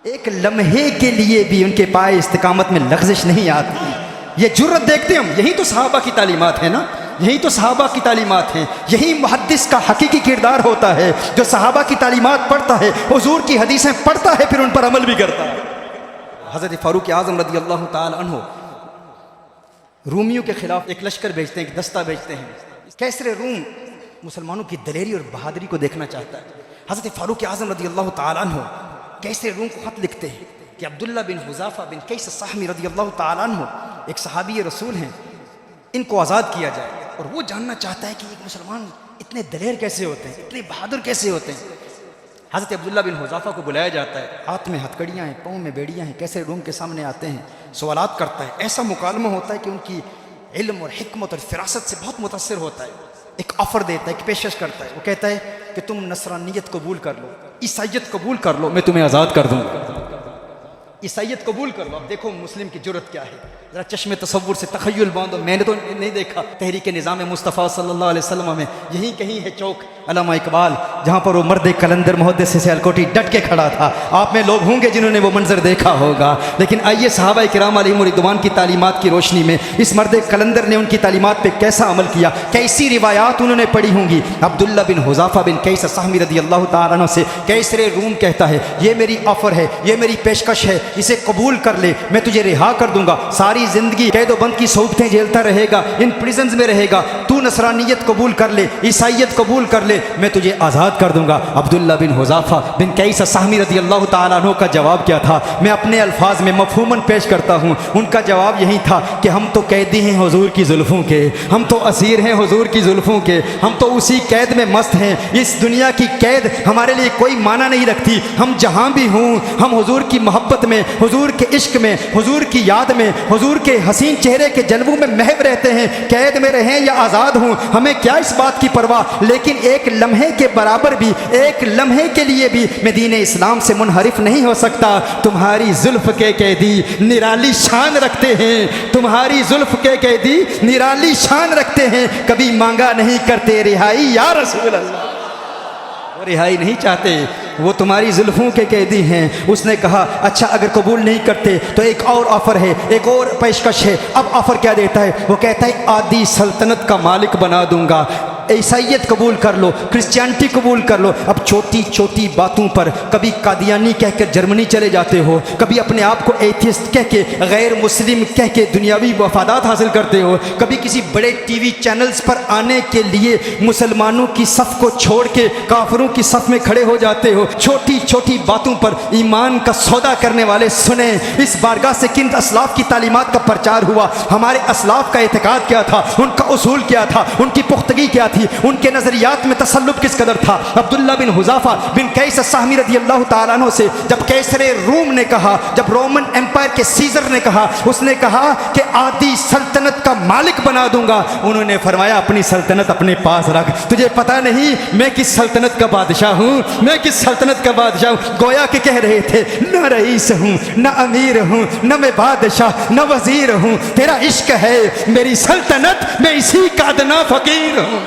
एक लम्हे के लिए भी उनके पाए इस्तिकामत में लग़ज़िश नहीं आती। ये जुर्रत देखते हम, यही तो सहाबा की तालीमात है ना, यही तो सहाबा की तालीमात हैं। यही मुहद्दिस का हकीकी किरदार होता है, जो सहाबा की तालीमात पढ़ता है, हुज़ूर की हदीसें पढ़ता है, फिर उन पर अमल भी करता है। हज़रत फ़ारूक आज़म रज़ी अल्लाह ताला अन्हु रूमियों के खिलाफ एक लश्कर भेजते हैं, एक दस्ता भेजते हैं। कैसरे रूम मुसलमानों की दलेरी और बहादुरी को देखना चाहता है। हज़रत फ़ारूक आज़म रज़ी अल्लाह ताला अन्हु कैसरे रूम को ख़त लिखते हैं कि अब्दुल्ला बिन हुज़ाफ़ा बिन कैस अस्साहमी रज़ी अल्लाह ताला अन्हु एक सहाबी रसूल हैं, इनको आज़ाद किया जाए। और वो जानना चाहता है कि एक मुसलमान इतने दलेर कैसे होते हैं, इतने बहादुर कैसे होते हैं। हज़रत अब्दुल्ला बिन हुज़ाफ़ा को बुलाया जाता है, हाथ में हथकड़ियाँ हैं, पाँव में बेड़ियाँ हैं, कैसे रूम के सामने आते हैं, सवालात करता है। ऐसा मुकालमा होता है कि उनकी इल्म और हिकमत और फिरासत से बहुत मुतासिर होता है। एक ऑफ़र देता है, एक पेशकश करता है। वो कहता है कि तुम नसरानियत कबूल कर लो, ईसाइयत कबूल कर लो, मैं तुम्हें आज़ाद कर दूँगा। ईसाइयत कबूल कर लो। अब देखो मुस्लिम की जुर्रत क्या है, ज़रा चश्मे तसव्वुर से तख़य्युल बांधो। मैंने तो नहीं देखा तहरीक निज़ाम मुस्तफ़ा सल्लल्लाहु अलैहि वसल्लम में यहीं कहीं है चौक अल्लामा इकबाल, जहाँ पर वो मर्द कलंदर मुहद्दिस सियालकोटी डट के खड़ा था। आप में लोग होंगे जिन्होंने वो मंजर देखा होगा। लेकिन आइए सहाबा किराम अलैहिम रिदवान की तालीमात की रोशनी में इस मर्द कलंदर ने उनकी तालीमात पर कैसा अमल किया, कैसी रिवायात उन्होंने पढ़ी होंगी। अब्दुल्ला बिन हुज़ाफ़ा बिन कैस अस्साहमी रज़ी अल्लाह ताला अन्हु से कैसरे रूम कहता है, ये मेरी ऑफ़र है, ये मेरी पेशकश है, इसे कबूल कर ले, मैं तुझे रिहा कर दूंगा। सारी जिंदगी कैद बंद की सोबतें झेलता रहेगा, इन प्रिजन्स में रहेगा। तू नसरानियत कबूल कर ले, ईसाइयत कबूल कर ले, मैं तुझे आज़ाद कर दूंगा। अब्दुल्ला बिन हुज़ाफ़ा बिन कैस अस्साहमी रज़ी अल्लाह ताला अन्हु का जवाब क्या था, मैं अपने अल्फाज में मफ़हूमन पेश करता हूँ। उनका जवाब यही था कि हम तो कैदी हैं हुज़ूर की जुल्फ़ों के, हम तो असीर हैं हुज़ूर की जुल्फ़ों के, हम तो उसी कैद में मस्त हैं। इस दुनिया की कैद हमारे लिए कोई माना नहीं रखती। हम जहाँ भी हों, हम हुज़ूर की मोहब्बत में, हुज़ूर के इश्क में, हुज़ूर की याद में, हुज़ूर के हसीन चेहरे के जलवों में महव रहते हैं। कैद में रहें या आज़ाद हों, हमें क्या इस बात की परवाह। लेकिन एक लम्हे के बराबर भी, एक लम्हे के लिए भी मैं दीन इस्लाम से मुनहरिफ नहीं हो सकता। तुम्हारी जुल्फ़ के कैदी निराली शान रखते हैं, तुम्हारी जुल्फ़ के कैदी निराली शान रखते हैं। कभी मांगा नहीं करते रिहाई या रसूल अल्लाह, वो रिहाई नहीं चाहते, वो तुम्हारी जुल्फ़ों के कैदी हैं। उसने कहा अच्छा अगर कबूल नहीं करते तो एक और ऑफ़र है, एक और पेशकश है। अब ऑफ़र क्या देता है, वो कहता है आधी सल्तनत का मालिक बना दूंगा। ईसाइयत कबूल कर लो, क्रिश्चियनिटी कबूल कर लो। अब छोटी छोटी बातों पर कभी कादियानी कहकर जर्मनी चले जाते हो, कभी अपने आप को एथियस्ट कह के, गैर मुस्लिम कह के दुनियावी वफादात हासिल करते हो, कभी किसी बड़े टीवी चैनल्स पर आने के लिए मुसलमानों की सफ़ को छोड़ के काफिरों की सफ़ में खड़े हो जाते हो। छोटी छोटी बातों पर ईमान का सौदा करने वाले सुने, इस बारगाह से किन असलाफ की तालीमात का प्रचार हुआ, हमारे असलाफ का एतकाद क्या था, उनका उसूल क्या था, उनकी पुख्तगी क्या थी, उनके नजरियात में तसल्लुब किस कदर था। अब्दुल्ला बिन हुज़ाफ़ा बिन कैस अस्साहमी रज़ी अल्लाह ताला अन्हु से जब कैसरे रूम ने कहा, जब रोमन एम्पायर के सीजर ने कहा, उसने कहा कि आधी सल्तनत का मालिक बना दूंगा, उन्होंने फरमाया अपनी सल्तनत अपने पास रख, तुझे पता नहीं मैं किस सल्तनत का बादशाह हूँ, मैं किस सल्तनत का बादशाह हूँ। गोया के कह रहे थे न रईस हूँ, न अमीर हूँ, न मैं बादशाह, न वजीर हूँ, तेरा इश्क है मेरी सल्तनत, मैं इसी का अदना फकीर हूँ,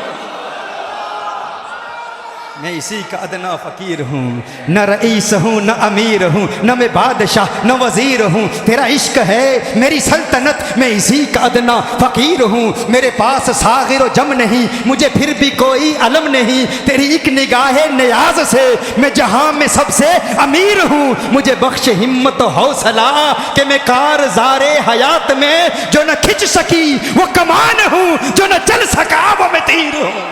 मैं इसी का अदना फ़कीर हूँ। न रईस हूँ, न अमीर हूँ, न मैं बादशाह, न वज़ीर हूँ, तेरा इश्क है मेरी सल्तनत, मैं इसी का अदना फ़कीर हूँ। मेरे पास सागिर व जम नहीं, मुझे फिर भी कोई अलम नहीं, तेरी एक निगाह नियाज से मैं जहाँ में सबसे अमीर हूँ। मुझे बख्श हिम्मत हौसला कि मैं कारज़ारे हयात में जो न खिंच सकी वो कमान हूँ, जो न चल सका वो मैं तीर हूँ।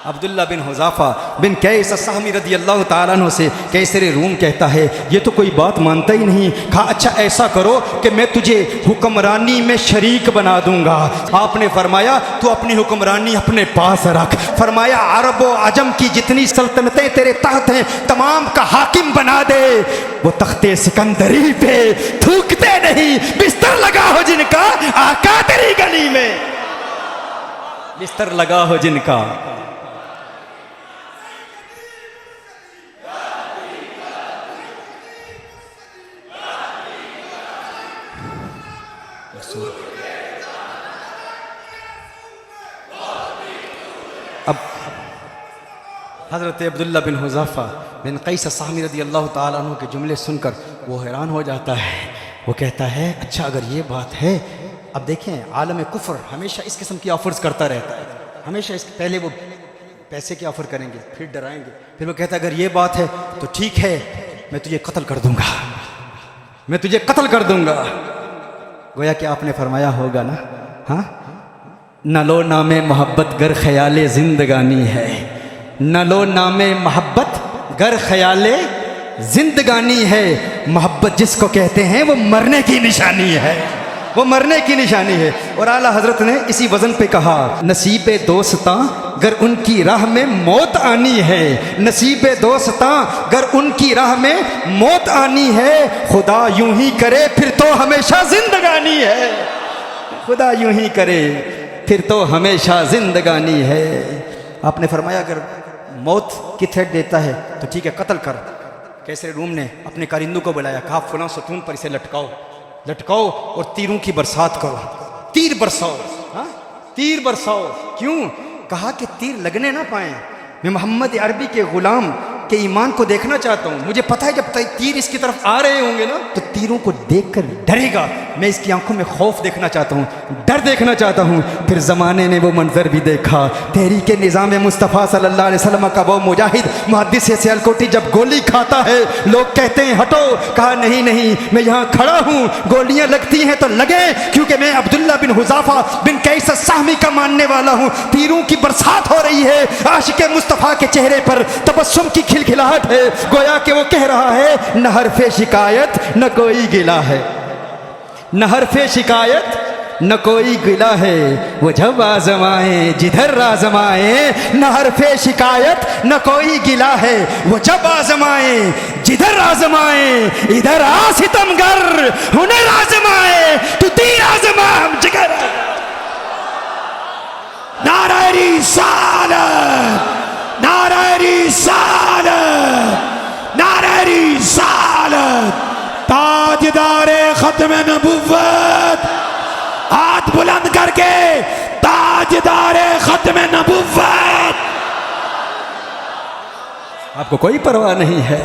अब्दुल्ला बिन हुज़ाफ़ा बिन कैस अस्साहमी रज़ी अल्लाह ताला अन्हु से कैसरे रूम कहता है ये तो कोई बात मानता ही नहीं। कहा अच्छा ऐसा करो कि मैं तुझे हुक्मरानी में शरीक बना दूंगा। आपने फरमाया तू अपनी हुक्मरानी अपने पास रख। फरमाया अरब व अजम की जितनी सल्तनतें तेरे तहत हैं तमाम का हाकिम बना दे। वो तख्ते सिकंदरी पे थूकते नहीं, बिस्तर लगा हो जिनका आका तेरी गली में, बिस्तर लगा हो जिनका। अब हज़रत अब्दुल्ला बिन हुज़ाफ़ा बिन क़ैस अस्साहमी रज़ी अल्लाह ताला अन्हु के जुमले सुनकर वो हैरान हो जाता है। वो कहता है अच्छा अगर ये बात है। अब देखें आलम कुफ्र हमेशा इस किस्म की ऑफ़र्स करता रहता है, हमेशा इस पहले वो पैसे के ऑफ़र करेंगे, फिर डराएंगे, फिर वो कहता है अगर ये बात है तो ठीक है मैं तुझे कत्ल कर दूंगा, मैं तुझे कत्ल कर दूंगा। गोया कि आपने फरमाया होगा ना, हाँ, न लो नामे मोहब्बत गर ख्याले जिंदगानी है, न लो नामे मोहब्बत गर ख्याले जिंदगानी है। मोहब्बत जिसको कहते हैं वो मरने की निशानी है, वो मरने की निशानी है। और आला हजरत ने इसी वजन पे कहा नसीबे दोस्तां गर उनकी राह में मौत आनी है, नसीबे दोस्तां गर उनकी राह में मौत आनी है, खुदा यूं ही करे फिर तो हमेशा जिंदगानी है, खुदा यूं ही करे फिर तो हमेशा जिंदगानी है। आपने फरमाया अगर मौत की थ्रेट देता है तो ठीक है कत्ल कर। कैसरे रूम ने अपने कारिंदों को बुलाया, कहा फलां सतून पर इसे लटकाओ, लटकाओ और तीरों की बरसात करो, तीर बरसाओ, हाँ तीर बरसाओ। क्यों? कहा कि तीर लगने ना पाए, मैं मोहम्मद अरबी के गुलाम के ईमान को देखना चाहता हूँ। मुझे पता है जब तीर इसकी तरफ आ रहे होंगे ना तो तीरों को देखकर डरेगा, मैं इसकी आंखों में खौफ देखना चाहता हूँ, डर देखना चाहता हूँ। फिर ज़माने ने वो मंजर भी देखा, तहरीक निज़ाम मुस्तफ़ा सल्लल्लाहु अलैहि वसल्लम का वो मुजाहिद मुहद्दिस सियालकोटी जब गोली खाता है लोग कहते हैं हटो, कहा नहीं नहीं मैं यहाँ खड़ा हूँ, गोलियाँ लगती हैं तो लगे, क्योंकि मैं अब्दुल्ला बिन हुज़ाफ़ा बिन कैस अस्साहमी का मानने वाला हूँ। तीरों की बरसात हो रही है, आशिक़े मुस्तफ़ा के चेहरे पर तबस्सुम की खिलखिलाहट है, गोया कि वो कह रहा है न हरफ़े शिकायत न कोई गिला है, न हरफ़े शिकायत न कोई गिला है, वो जब आजमाए जिधर आजमाए, न हरफ़े शिकायत न कोई गिला है, वो जब आजमाए जिधर आजमाए, इधर आ सितमगर हुनर आजमाए तू तीर आजमा हम जिगर। नारा रिसालत, नारा रिसालत, नारा रिसालत, ताजदारे खत्म नबुव्वत, हाथ बुलंद करके ताजदारे खत्म नबुव्वत। आपको कोई परवाह नहीं है,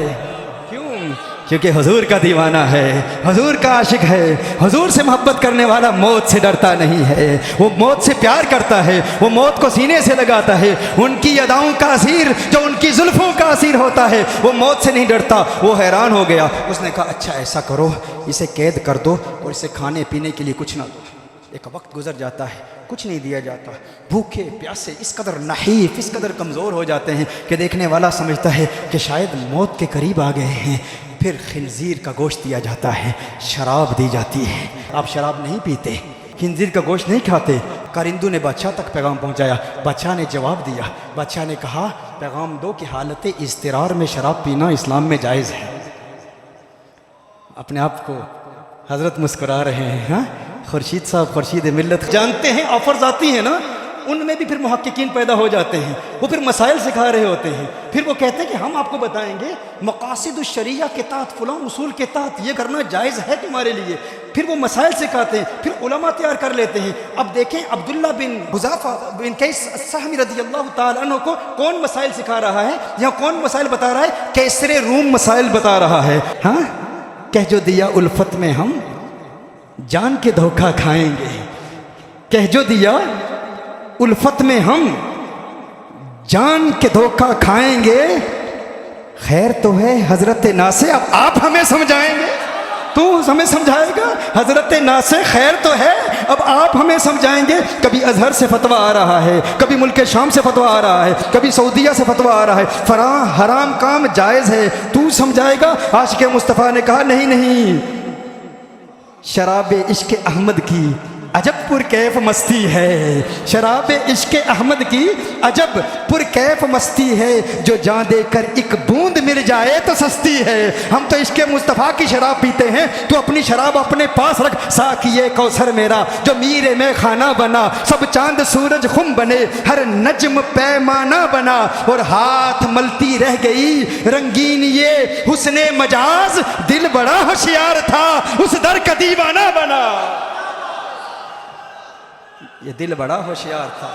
क्यों? क्योंकि हुजूर का दीवाना है, हुजूर का आशिक है, हुजूर से मोहब्बत करने वाला मौत से डरता नहीं है, वो मौत से प्यार करता है, वो मौत को सीने से लगाता है। उनकी अदाओं का असीर जो उनकी जुल्फों का असीर होता है वो मौत से नहीं डरता। वो हैरान हो गया, उसने कहा अच्छा ऐसा करो इसे कैद कर दो और इसे खाने पीने के लिए कुछ ना दो। एक वक्त गुजर जाता है, कुछ नहीं दिया जाता, भूखे प्यासे इस कदर नहीफ इस कदर कमज़ोर हो जाते हैं कि देखने वाला समझता है कि शायद मौत के करीब आ गए हैं। फिर खिंजीर का गोश्त दिया जाता है, शराब दी जाती है। आप शराब नहीं पीते, खिंजीर का गोश्त नहीं खाते। कारिंदू ने बादशाह तक पैगाम पहुंचाया, बादशाह ने जवाब दिया, बादशाह ने कहा पैगाम दो कि हालत इज़्तिरार में शराब पीना इस्लाम में जायज़ है। अपने आप को हजरत मुस्कुरा रहे हैं, हाँ खुर्शीद साहब खुर्शीद मिल्लत जानते हैं। ऑफर्स आती हैं ना उनमें भी फिर मुहक्किकीन पैदा हो जाते हैं, वो फिर मसाइल सिखा रहे होते हैं। फिर वो कहते हैं कि हम आपको बताएंगे मकासिदुश शरिया के तहत फलां उसूल के तहत ये करना जायज़ है तुम्हारे लिए। फिर वो मसाइल सिखाते हैं, फिर उलमा तैयार कर लेते हैं। अब देखें अब्दुल्ला बिन हुज़ाफ़ा बिन कैस अस्साहमी रज़ियल्लाहु ताला अन्हु को कौन मसाइल सिखा रहा है, यहाँ कौन मसाइल बता रहा है? कैसरे रूम मसाइल बता रहा है। हाँ कह जो दिया उल्फत में हम जान के धोखा खाएंगे, कह जो दिया उल्फत में हम जान के धोखा खाएंगे। खैर तो है हजरत नासे, अब आप हमें समझाएंगे, तू हमें समझाएगा? हजरत नासे खैर तो है, अब आप हमें समझाएंगे। कभी अजहर से फतवा आ रहा है, कभी मुल्क शाम से फतवा आ रहा है, कभी सऊदीया से फतवा आ रहा है, फरा हराम काम जायज़ है, तू समझाएगा? आशिक़े मुस्तफ़ा ने कहा नहीं नहीं, शराब इश्क अहमद की अजब पुरकैफ मस्ती है, शराब इश्क अहमद की अजब पुरकैफ मस्ती है, जो जान देकर एक बूंद मिल जाए तो सस्ती है। हम तो इश्क मुस्तफ़ा की शराब पीते हैं, तो अपनी शराब अपने पास रख। साक़िए कौसर मेरा जो मीरे में खाना बना, सब चांद सूरज खुम बने, हर नज्म पैमाना बना, और हाथ मलती रह गई रंगीन ये हुस्ने मजाज, दिल बड़ा होशियार था उस दर का दीवाना बना। ये दिल बड़ा होशियार था।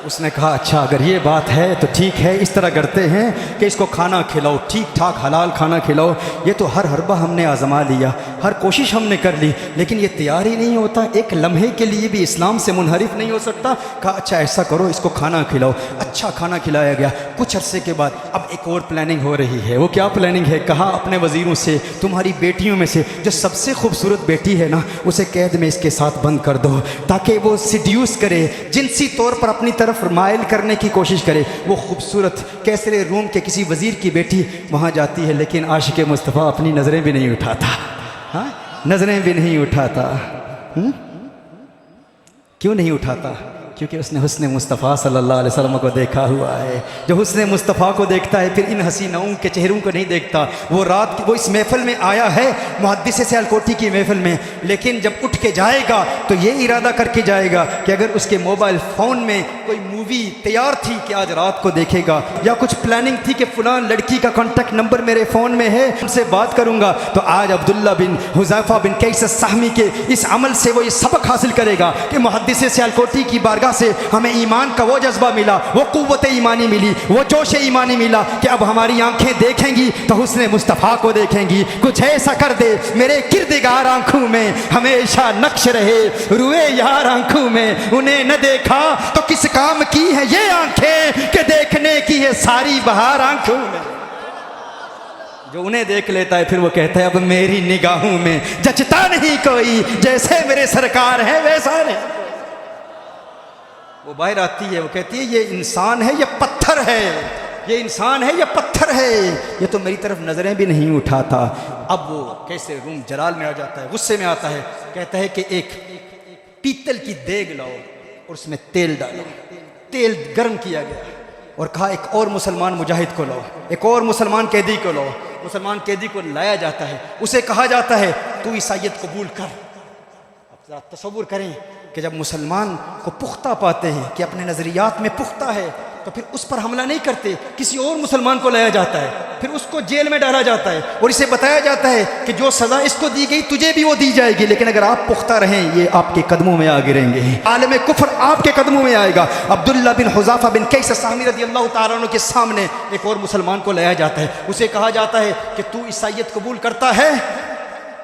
उसने कहा अच्छा अगर ये बात है तो ठीक है, इस तरह करते हैं कि इसको खाना खिलाओ, ठीक ठाक हलाल खाना खिलाओ। ये तो हर हरबा हमने आजमा लिया, हर कोशिश हमने कर ली, लेकिन ये तैयार ही नहीं होता, एक लम्हे के लिए भी इस्लाम से मुनहरिफ नहीं हो सकता। कहा अच्छा ऐसा करो, इसको खाना खिलाओ। अच्छा खाना खिलाया गया। कुछ अरसे के बाद अब एक और प्लानिंग हो रही है। वो क्या प्लानिंग है? कहा अपने वज़ीरों से तुम्हारी बेटियों में से जो सबसे खूबसूरत बेटी है ना, उसे कैद में इसके साथ बंद कर दो, ताकि वो सिड्यूस करे, जिनसी तौर पर अपनी तरफ माइल करने की कोशिश करे। वो खूबसूरत कैसरे रूम के किसी वज़ीर की बेटी वहाँ जाती है, लेकिन आशिक़ मुस्तफ़ा अपनी नज़रें भी नहीं उठाता। हाँ, नज़रें भी नहीं उठाता। क्यों नहीं उठाता? क्योंकि उसने हुस्न मुस्तफ़ा सल्लल्लाहु अलैहि वसल्लम को देखा हुआ है। जो हुस्न मुस्तफ़ा को देखता है फिर इन हसीनाओं के चेहरों को नहीं देखता। वो रात की वो इस महफ़िल में आया है, मुहद्दिस सियालकोटी की महफ़िल में, लेकिन जब उठ के जाएगा तो ये इरादा करके जाएगा कि अगर उसके मोबाइल फ़ोन में कोई मूवी तैयार थी कि आज रात को देखेगा, या कुछ प्लानिंग थी कि फ़लाँ लड़की का कॉन्टैक्ट नंबर मेरे फ़ोन में है, उनसे बात करूँगा, तो आज अब्दुल्ला बिन हुज़ैफ़ा बिन कैस अस्साहमी के इस अमल से वो ये सबक हासिल करेगा कि मुहद्दिस सियालकोटी की बारगाह से हमें ईमान का वो जज्बा मिला, वो कुव्वत ईमानी मिली, वो जोश ईमानी मिला कि अब हमारी आंखें देखेंगी तो हुस्न मुस्तफ़ा को देखेंगी। कुछ ऐसा कर दे मेरे किरदगार आंखों में हमेशा नक्श रहे, रुए यार आंखों में उन्हें न देखा तो किस काम की है ये आंखें कि देखने की है सारी बहार आंखों में। जो उन्हें देख लेता है फिर वो कहता है अब मेरी निगाहों में जचता नहीं कोई, जैसे मेरे सरकार है वैसा नहीं। वो बाहर आती है, वो कहती है ये इंसान है या पत्थर है, ये इंसान है या पत्थर है, ये तो मेरी तरफ नज़रें भी नहीं उठाता। अब वो कैसे रूम जलाल में आ जाता है, गुस्से में आता है, कहता है कि एक पीतल की देग लाओ और उसमें तेल डालो। तेल गर्म किया गया और कहा एक और मुसलमान मुजाहिद को लाओ, एक और मुसलमान कैदी को लाओ। मुसलमान कैदी को लाया जाता है, उसे कहा जाता है तू ईसाईयत कबूल कर। अब तसव्वुर करें कि जब मुसलमान को पुख्ता पाते हैं कि अपने नज़रियात में पुख्ता है तो फिर उस पर हमला नहीं करते, किसी और मुसलमान को लाया जाता है, फिर उसको जेल में डाला जाता है और इसे बताया जाता है कि जो सज़ा इसको दी गई तुझे भी वो दी जाएगी, लेकिन अगर आप पुख्ता रहें ये आपके कदमों में आ गिरेंगे, आलम कुफ्र आपके कदमों में आएगा। अब्दुल्ला बिन हुज़ाफ़ा बिन कैस अस्साहमी रज़ियल्लाहु ताला अन्हु के सामने एक और मुसलमान को लाया जाता है, उसे कहा जाता है कि तू ईसाईयत कबूल करता है?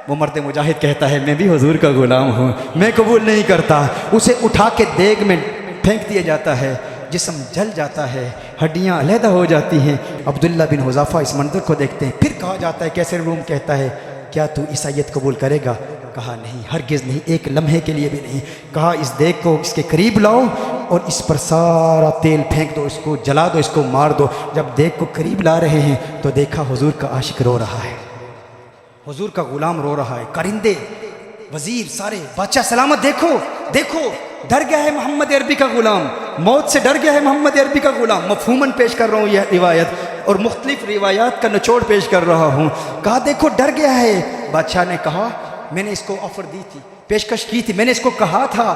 वो मर्द मुजाहिद कहता है मैं भी हुजूर का गुलाम हूँ, मैं कबूल नहीं करता। उसे उठा के देग में फेंक दिया जाता है, जिस्म जल जाता है, हड्डियाँ अलहदा हो जाती हैं। अब्दुल्ला बिन हुज़ाफ़ा इस मंजर को देखते हैं, फिर कहा जाता है कैसे रूम कहता है क्या तू ईसाईयत कबूल करेगा? कहा नहीं, हरगिज़ नहीं, एक लम्हे के लिए भी नहीं। कहा इस देग को इसके करीब लाओ और इस पर सारा तेल फेंक दो, इसको जला दो, इसको मार दो। जब देग को करीब ला रहे हैं तो देखा हुजूर का आशिक रो रहा है, हुजूर का गुलाम रो रहा है। कारिंदे, वजीर, सारे बादशाह सलामत, देखो देखो डर गया है मोहम्मद अरबी का गुलाम, मौत से डर गया है मोहम्मद अरबी का गुलाम। मफहूमन पेश कर रहा हूँ यह रिवायत और मुख्तलिफ रिवायात का निचोड़ पेश कर रहा हूँ। कहा देखो डर गया है। बादशाह ने कहा मैंने इसको ऑफर दी थी, पेशकश की थी, मैंने इसको कहा था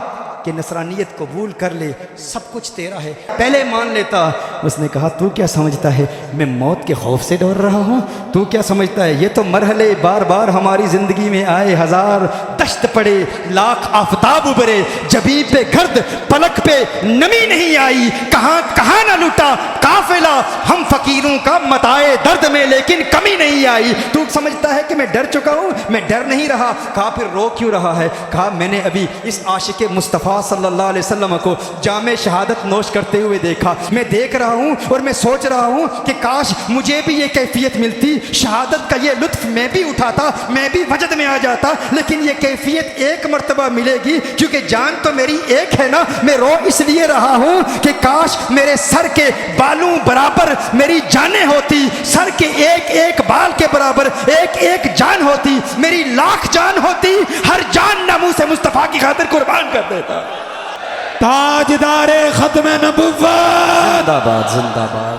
कि नसरानियत कबूल कर ले, सब कुछ तेरा है, पहले मान लेता। उसने कहा तू क्या समझता है मैं मौत के खौफ से डर रहा हूँ? तू क्या समझता है ये तो मरहले बार बार हमारी ज़िंदगी में आए, हजार दश्त पड़े, लाख आफताब उभरे, जबी पे गर्द पलक पे नमी नहीं आई, कहाँ कहाँ ना लुटा काफिला हम फकीरों का मताए दर्द में, लेकिन कमी नहीं आई। तू समझता है कि मैं डर चुका हूँ? मैं डर नहीं रहा। कहा फिर रो क्यों रहा है? कहा मैंने अभी इस आशिक मुस्तफ़ा सल्लल्लाहु अलैहि वसल्लम को जामे शहादत नोश करते हुए देखा। मैं देख रहा हूँ और मैं सोच रहा हूँ कि काश मुझे भी ये कैफियत मिलती, शहादत का ये लुत्फ मैं भी उठाता, मैं भी वजद में आ जाता। लेकिन ये कैफियत एक मर्तबा मिलेगी क्योंकि जान तो मेरी एक है ना। मैं रो इसलिए रहा हूँ कि काश मेरे सर के बालों बराबर मेरी जानें होती, सर के एक एक बाल के बराबर एक एक जान होती, मेरी लाख जान होती, हर जान नामूस से मुस्तफ़ा की खातिर कुर्बान कर देता। ताजदारे खत्म नबुव्वत जिंदाबाद जिंदाबाद।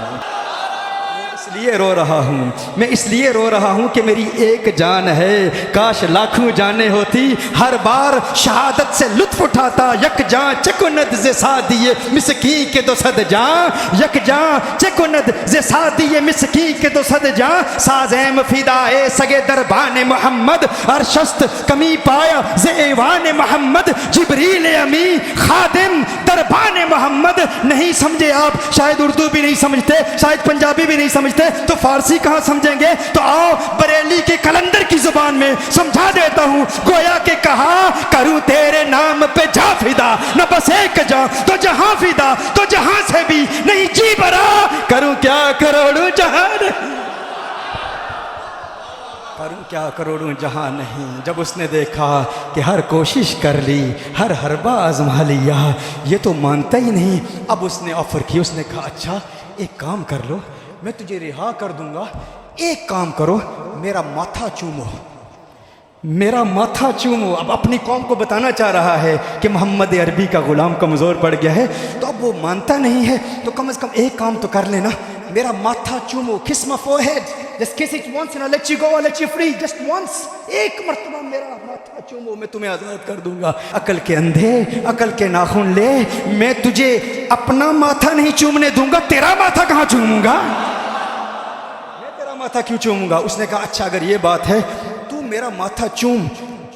इसलिए रो रहा हूँ, मैं इसलिए रो रहा हूँ कि मेरी एक जान है, काश लाखों जाने होती, हर बार शहादत से लुत्फ उठाता। यक जान चकुनद जे सादिए मिसकी के दो सद जान, यक जान चकुनद जे सादिए मिसकी के दो सद जान। साज़ेम फिदाए सगे दरबान मोहम्मद, अरशस्त कमी पाया जे ऐवान मोहम्मद। जिब्रील अमी खादिम दरबान मोहम्मद। नहीं समझे आप, शायद उर्दू भी नहीं समझते, शायद पंजाबी भी नहीं समझते, तो फारसी कहाँ समझेंगे? तो आओ बरेली के कलंदर की जुबान में समझा देता हूँ। गोया के कहा करूँ तेरे नाम पे जा फिदा, न बस एक जा तो जहां फिदा, तो जहां से भी नहीं जी भरा। करूँ क्या करोड़ों जहां नहीं, करूँ क्या करोड़ों जहां नहीं। जब उसने देखा कि हर कोशिश कर ली, हर हरबा आजमा लिया, ये तो मानता ही नहीं। अब उसने ऑफर की, उसने कहा अच्छा एक काम कर लो, मैं तुझे रिहा कर दूंगा, एक काम करो मेरा माथा चूमो, मेरा माथा चूमो। अब अपनी कौम को बताना चाह रहा है कि मोहम्मद अरबी का गुलाम कमज़ोर पड़ गया है, तो अब वो मानता नहीं है, तो कम से कम एक काम तो कर लेना, मेरा माथा चूमो, kiss my forehead, just kiss it once and I let you go, I let you free, just once, एक मर्तबा मेरा माथा चूमो, मैं तुम्हें आज़ाद कर दूंगा। अकल के अंधे अकल के नाखून ले, मैं तुझे अपना माथा नहीं चूमने दूंगा, तेरा माथा कहाँ चूमूंगा, मैं तेरा माथा क्यों चूमूंगा? उसने कहा अच्छा अगर ये बात है, तू मेरा माथा चूम,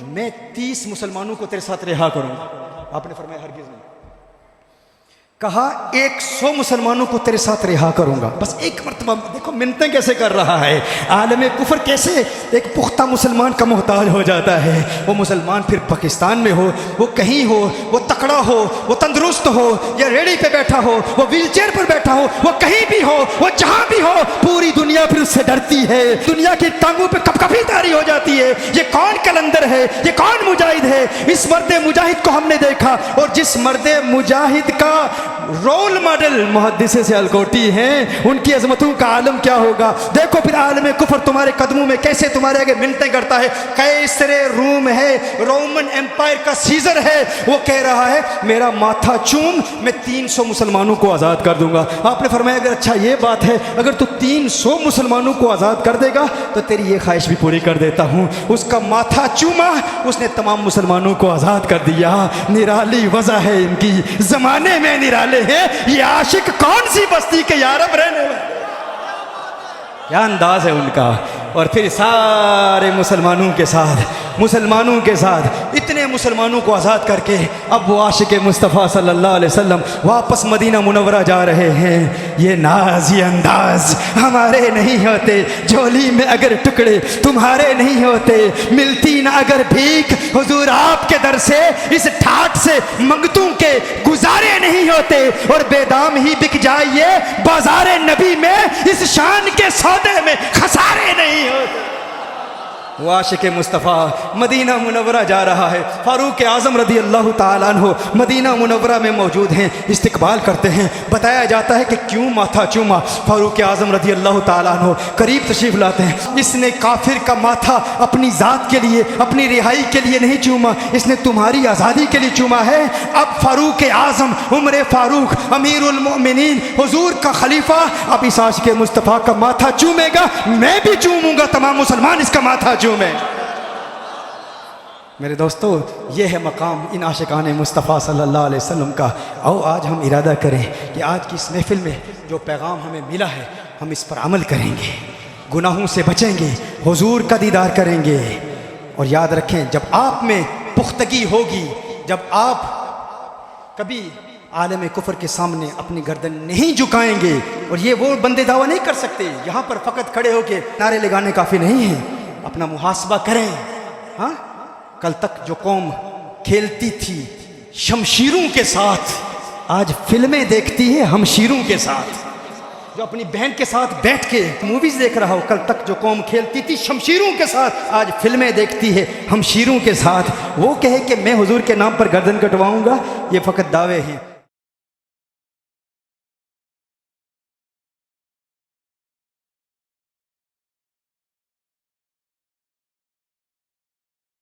मैं 30 मुसलमानों को तेरे साथ रिहा करूंगा। आपने फरमाया हरगिज़ नहीं। कहा 100 मुसलमानों को तेरे साथ रिहा करूंगा, बस एक मर्तबा। देखो मिन्नतें कैसे कर रहा है, आलम कुफर कैसे एक पुख्ता मुसलमान का मोहताज हो जाता है। वो मुसलमान फिर पाकिस्तान में हो, वो कहीं हो, वो तकड़ा हो, वो तंदुरुस्त हो, या रेड़ी पे बैठा हो, वो व्हीलचेयर पर बैठा हो, वो कहीं भी हो, वो जहां भी हो, पूरी दुनिया फिर उससे डरती है। दुनिया की टांगों पे कपकपी तारी हो जाती है, ये कौन कलंदर है, ये कौन मुजाहिद है। इस मर्द मुजाहिद को हमने देखा, और जिस मर्द मुजाहिद का रोल मॉडल मुहद्दिस से अलकोटी हैं, उनकी अजमतों का आलम क्या होगा। देखो फिर आलम कुफर तुम्हारे कदमों में कैसे तुम्हारे आगे मिन्नतें करता है। कैसरे रूम है, रोमन एम्पायर का सीजर है, वो कह रहा है मेरा माथा चूम, मैं 300 मुसलमानों को आज़ाद कर दूंगा। आपने फरमाया अगर अच्छा ये बात है, अगर तू 300 मुसलमानों को आज़ाद कर देगा तो तेरी ये ख्वाहिश भी पूरी कर देता हूँ। उसका माथा चूमा, उसने तमाम मुसलमानों को आज़ाद कर दिया। निराली वजह है इनकी, जमाने में निराली है ये आशिक कौन सी बस्ती के यारब रहने वाले, क्या अंदाज है उनका। और फिर सारे मुसलमानों के साथ इतने मुसलमानों को आज़ाद करके अब वो आशिक मुस्तफ़ा सल्लल्लाहु अलैहि वसल्लम वापस मदीना मुनव्वरा जा रहे हैं। ये नाज ये अंदाज हमारे नहीं होते, झोली में अगर टुकड़े तुम्हारे नहीं होते, मिलती ना अगर भीख हुजूर आपके दर से, इस ठाठ से मंगतों के गुजारे नहीं होते, और बेदाम ही बिक जाइए बाजारे नबी में, इस शान के सौदे में खसारे नहीं होते। वो आशिक मुस्तफ़ा मदीना मुनव्वरा जा रहा है। फारूक आज़म रदी अल्लाह ताला अन्हु मदीना मुनव्वरा में मौजूद हैं, इस्तकबाल करते हैं। बताया जाता है कि क्यों माथा चूमा। फारूक आज़म रदी अल्लाह ताला अन्हु करीब तशरीफ़ लाते हैं। इसने काफिर का माथा अपनी ज़ात के लिए, अपनी रिहाई के लिए नहीं चूमा, इसने तुम्हारी आज़ादी के लिए चूमा है। अब फारूक आज़म उमर फारूक अमीरुल मोमिनीन हुजूर का खलीफा अब इस आशिक मुस्तफ़ा का माथा चूमेगा, मैं भी चूमूंगा, तमाम मुसलमान इसका माथा में। मेरे दोस्तों ये है मकाम इन आशिकान मुस्तफ़ा सल्लल्लाहु अलैहि वसल्लम का। आओ आज हम इरादा करें कि आज की इस महफिल में जो पैगाम हमें मिला है हम इस पर अमल करेंगे, गुनाहों से बचेंगे, हुजूर का दीदार करेंगे। और याद रखें जब आप में पुख्तगी होगी, जब आप कभी आलम कुफर के सामने अपनी गर्दन नहीं झुकाएंगे, और ये वो बंदे दावा नहीं कर सकते, यहाँ पर फ़कत खड़े होके नारे लगाने काफ़ी नहीं है, अपना मुहासबा करें। हाँ, कल तक जो कौम खेलती थी शमशीरों के साथ, आज फिल्में देखती है हमशीरों के साथ। जो अपनी बहन के साथ बैठ के मूवीज देख रहा हो, कल तक जो कौम खेलती थी शमशीरों के साथ, आज फिल्में देखती है हमशीरों के साथ। वो कहे कि मैं हुजूर के नाम पर गर्दन कटवाऊंगा, ये फ़कत दावे हैं।